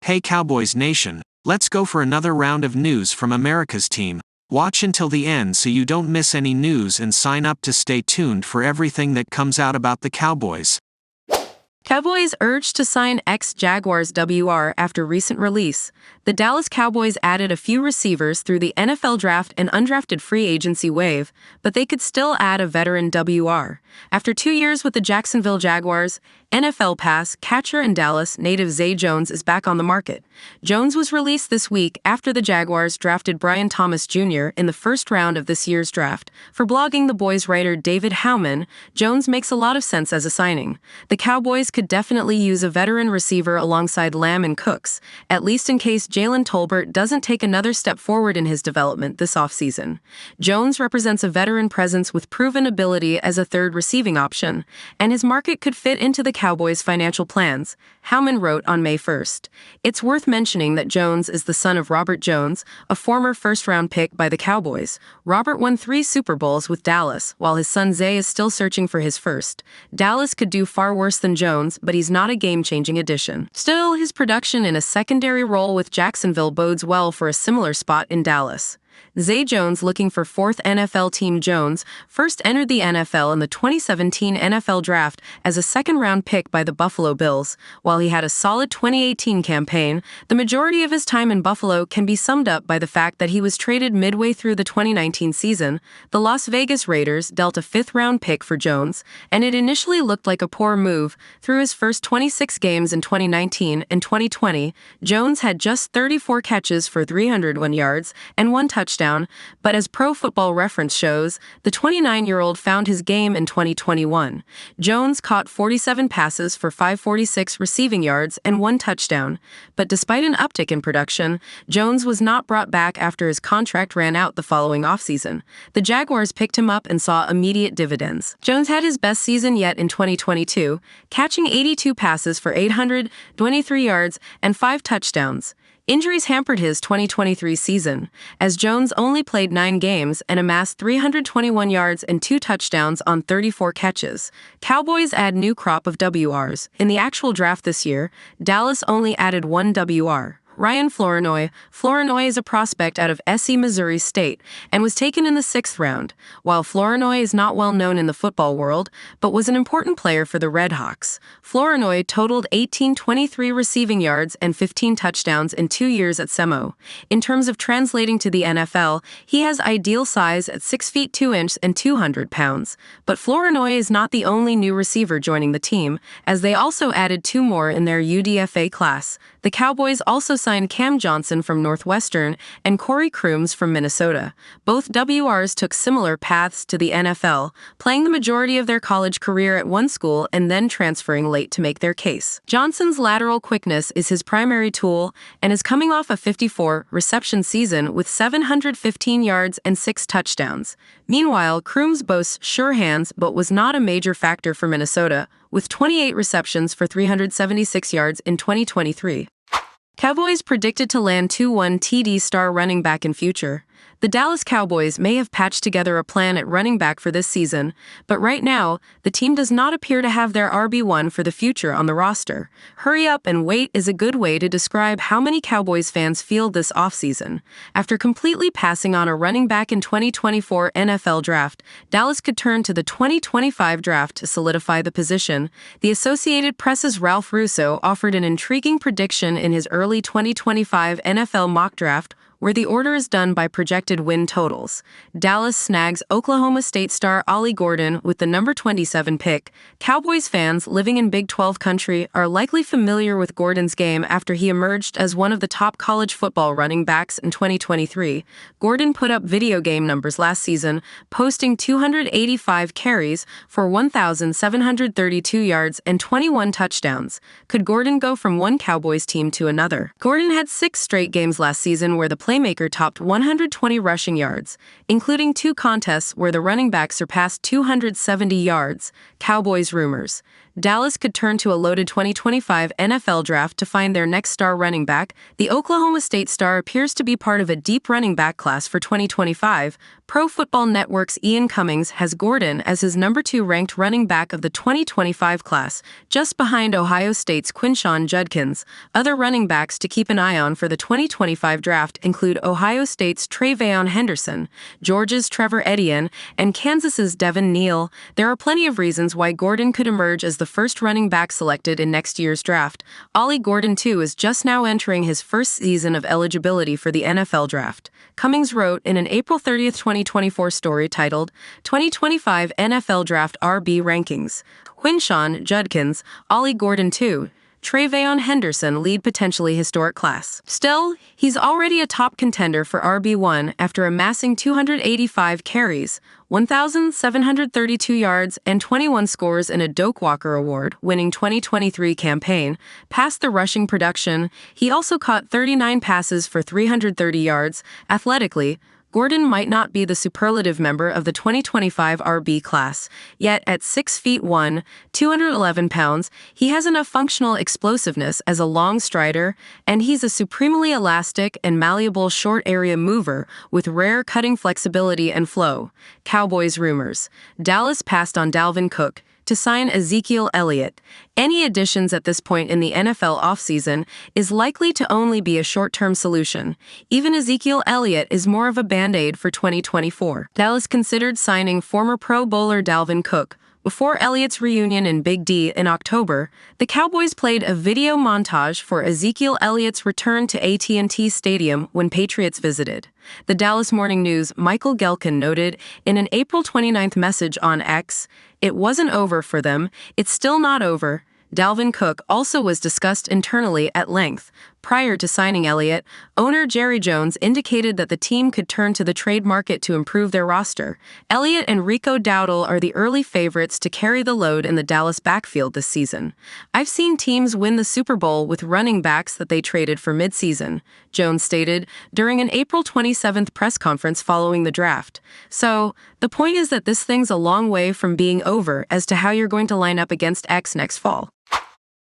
Hey Cowboys Nation, let's go for another round of news from America's team. Watch until the end so you don't miss any news and sign up to stay tuned for everything that comes out about the Cowboys. Cowboys urged to sign ex-Jaguars WR after recent release. The Dallas Cowboys added a few receivers through the NFL draft and undrafted free agency wave, but they could still add a veteran WR. After 2 years with the Jacksonville Jaguars, NFL pass catcher and Dallas native Zay Jones is back on the market. Jones was released this week after the Jaguars drafted Brian Thomas Jr. in the first round of this year's draft. For Blogging the Boys writer David Howman, Jones makes a lot of sense as a signing. The Cowboys could definitely use a veteran receiver alongside Lamb and Cooks, at least in case Jalen Tolbert doesn't take another step forward in his development this offseason. Jones represents a veteran presence with proven ability as a third receiving option, and his market could fit into the Cowboys' financial plans, Howman wrote on May 1st. It's worth mentioning that Jones is the son of Robert Jones, a former first-round pick by the Cowboys. Robert won 3 Super Bowls with Dallas, while his son Zay is still searching for his first. Dallas could do far worse than Jones, but he's not a game-changing addition. Still, his production in a secondary role with Jacksonville bodes well for a similar spot in Dallas. Zay Jones, looking for 4th NFL team. Jones first entered the NFL in the 2017 NFL Draft as a second-round pick by the Buffalo Bills. While he had a solid 2018 campaign, the majority of his time in Buffalo can be summed up by the fact that he was traded midway through the 2019 season. The Las Vegas Raiders dealt a 5th-round pick for Jones, and it initially looked like a poor move. Through his first 26 games in 2019 and 2020, Jones had just 34 catches for 301 yards and 1 touchdown, but as Pro Football Reference shows, the 29-year-old found his game in 2021. Jones caught 47 passes for 546 receiving yards and 1 touchdown, but despite an uptick in production, Jones was not brought back after his contract ran out the following offseason. The Jaguars picked him up and saw immediate dividends. Jones had his best season yet in 2022, catching 82 passes for 823 yards and 5 touchdowns. Injuries hampered his 2023 season, as Jones only played 9 games and amassed 321 yards and 2 touchdowns on 34 catches. Cowboys add new crop of WRs. In the actual draft this year, Dallas only added 1 WR. Ryan Flournoy. Flournoy is a prospect out of SC Missouri State and was taken in the 6th round. While Flournoy is not well known in the football world, but was an important player for the Redhawks. Flournoy totaled 1823 receiving yards and 15 touchdowns in 2 years at SEMO. In terms of translating to the NFL, he has ideal size at 6 feet 2 inches and 200 pounds. But Flournoy is not the only new receiver joining the team, as they also added 2 more in their UDFA class. The Cowboys also signed Cam Johnson from Northwestern and Corey Crooms from Minnesota. Both WRs took similar paths to the NFL, playing the majority of their college career at one school and then transferring late to make their case. Johnson's lateral quickness is his primary tool and is coming off a 54-reception season with 715 yards and 6 touchdowns. Meanwhile, Crooms boasts sure hands but was not a major factor for Minnesota, with 28 receptions for 376 yards in 2023. Cowboys predicted to land 2-1 TD star running back in future. The Dallas Cowboys may have patched together a plan at running back for this season, but right now, the team does not appear to have their RB1 for the future on the roster. Hurry up and wait is a good way to describe how many Cowboys fans feel this offseason. After completely passing on a running back in 2024 NFL draft, Dallas could turn to the 2025 draft to solidify the position. The Associated Press's Ralph Russo offered an intriguing prediction in his early 2025 NFL mock draft, where the order is done by projected win totals. Dallas snags Oklahoma State star Ollie Gordon with the number 27 pick. Cowboys fans living in Big 12 country are likely familiar with Gordon's game after he emerged as one of the top college football running backs in 2023. Gordon put up video game numbers last season, posting 285 carries for 1,732 yards and 21 touchdowns. Could Gordon go from one Cowboys team to another? Gordon had 6 straight games last season where the playmaker topped 120 rushing yards, including 2 contests where the running back surpassed 270 yards. Cowboys rumors. Dallas could turn to a loaded 2025 NFL draft to find their next star running back. The Oklahoma State star appears to be part of a deep running back class for 2025. Pro Football Network's Ian Cummings has Gordon as his number 2 ranked running back of the 2025 class, just behind Ohio State's Quinshon Judkins. Other running backs to keep an eye on for the 2025 draft include Ohio State's TreVeyon Henderson, Georgia's Trevor Etienne, and Kansas's Devin Neal. There are plenty of reasons why Gordon could emerge as the first running back selected in next year's draft. Ollie Gordon, too, is just now entering his first season of eligibility for the NFL draft. Cummings wrote in an April 30, 2024 story titled 2025 NFL Draft RB Rankings. Quinshon Judkins, Ollie Gordon, 2. TreVeyon Henderson lead potentially historic class. Still, he's already a top contender for RB1 after amassing 285 carries, 1,732 yards, and 21 scores in a Doak Walker Award-winning 2023 campaign. Past the rushing production, he also caught 39 passes for 330 yards. Athletically, Gordon might not be the superlative member of the 2025 RB class, yet at 6 feet 1, 211 pounds, he has enough functional explosiveness as a long strider, and he's a supremely elastic and malleable short area mover with rare cutting flexibility and flow. Cowboys rumors. Dallas passed on Dalvin Cook to sign Ezekiel Elliott. Any additions at this point in the NFL offseason is likely to only be a short-term solution. Even Ezekiel Elliott is more of a band-aid for 2024. Dallas considered signing former Pro Bowler Dalvin Cook. Before Elliott's reunion in Big D in October, the Cowboys played a video montage for Ezekiel Elliott's return to AT&T Stadium when Patriots visited. The Dallas Morning News' Michael Gelkin noted in an April 29th message on X, "It wasn't over for them. It's still not over." Dalvin Cook also was discussed internally at length. Prior to signing Elliott, owner Jerry Jones indicated that the team could turn to the trade market to improve their roster. Elliott and Rico Dowdle are the early favorites to carry the load in the Dallas backfield this season. "I've seen teams win the Super Bowl with running backs that they traded for midseason," Jones stated during an April 27th press conference following the draft. "So, the point is that this thing's a long way from being over as to how you're going to line up against X next fall."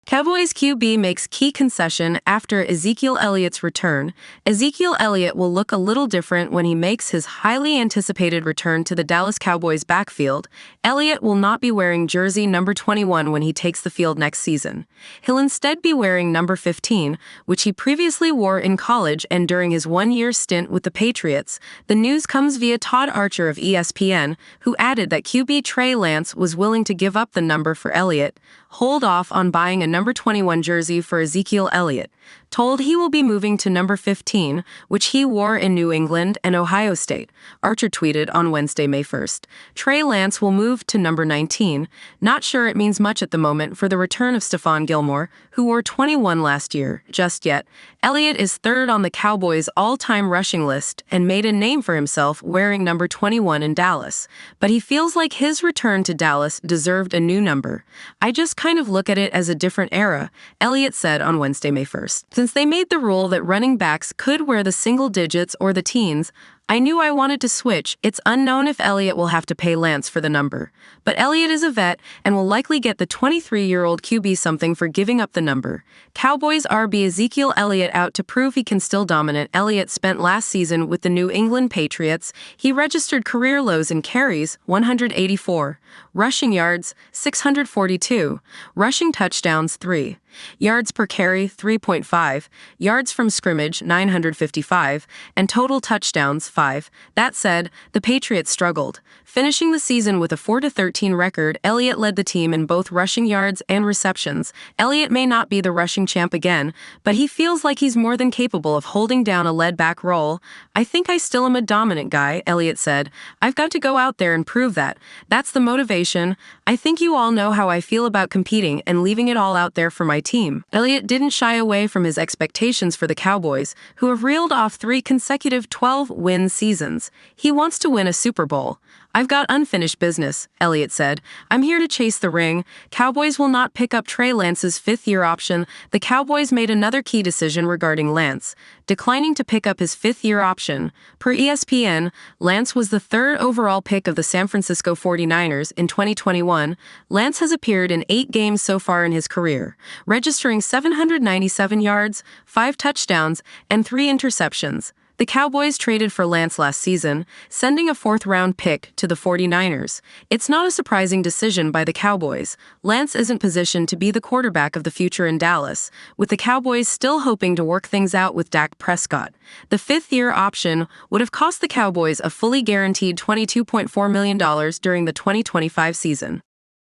Cowboys QB makes key concession after Ezekiel Elliott's return. Ezekiel Elliott will look a little different when he makes his highly anticipated return to the Dallas Cowboys backfield. Elliott will not be wearing jersey number 21 when he takes the field next season. He'll instead be wearing number 15, which he previously wore in college and during his one-year stint with the Patriots. The news comes via Todd Archer of ESPN, who added that QB Trey Lance was willing to give up the number for Elliott. Hold off on buying a number 21 jersey for Ezekiel Elliott. Told he will be moving to number 15, which he wore in New England and Ohio State. Archer tweeted on Wednesday, May 1st. Trey Lance will move to number 19. Not sure it means much at the moment for the return of Stephon Gilmore, who wore 21 last year, just yet. Elliott is third on the Cowboys' all-time rushing list and made a name for himself wearing number 21 in Dallas. But he feels like his return to Dallas deserved a new number. "I just kind of look at it as a different era," Elliott said on Wednesday, May 1st. "Since they made the rule that running backs could wear the single digits or the teens, I knew I wanted to switch. It's unknown if Elliott will have to pay Lance for the number. But Elliott is a vet and will likely get the 23-year-old QB something for giving up the number." Cowboys RB Ezekiel Elliott out to prove he can still dominate. Elliott spent last season with the New England Patriots. He registered career lows in carries, 184, rushing yards, 642, rushing touchdowns, 3. Yards per carry, 3.5, yards from scrimmage, 955, and total touchdowns, 5. That said, the Patriots struggled. Finishing the season with a 4-13 record, Elliott led the team in both rushing yards and receptions. Elliott may not be the rushing champ again, but he feels like he's more than capable of holding down a lead-back role. "I think I still am a dominant guy," Elliott said. "I've got to go out there and prove that. That's the motivation. I think you all know how I feel about competing and leaving it all out there for my team." Elliott didn't shy away from his expectations for the Cowboys, who have reeled off 3 consecutive 12-win seasons. He wants to win a Super Bowl. "I've got unfinished business," Elliots said. "I'm here to chase the ring." Cowboys will not pick up Trey Lance's fifth-year option. The Cowboys made another key decision regarding Lance, declining to pick up his fifth-year option. Per ESPN, Lance was the third overall pick of the San Francisco 49ers in 2021. Lance has appeared in 8 games so far in his career, registering 797 yards, 5 touchdowns, and 3 interceptions. The Cowboys traded for Lance last season, sending a 4th-round pick to the 49ers. It's not a surprising decision by the Cowboys. Lance isn't positioned to be the quarterback of the future in Dallas, with the Cowboys still hoping to work things out with Dak Prescott. The 5th-year option would have cost the Cowboys a fully guaranteed $22.4 million during the 2025 season.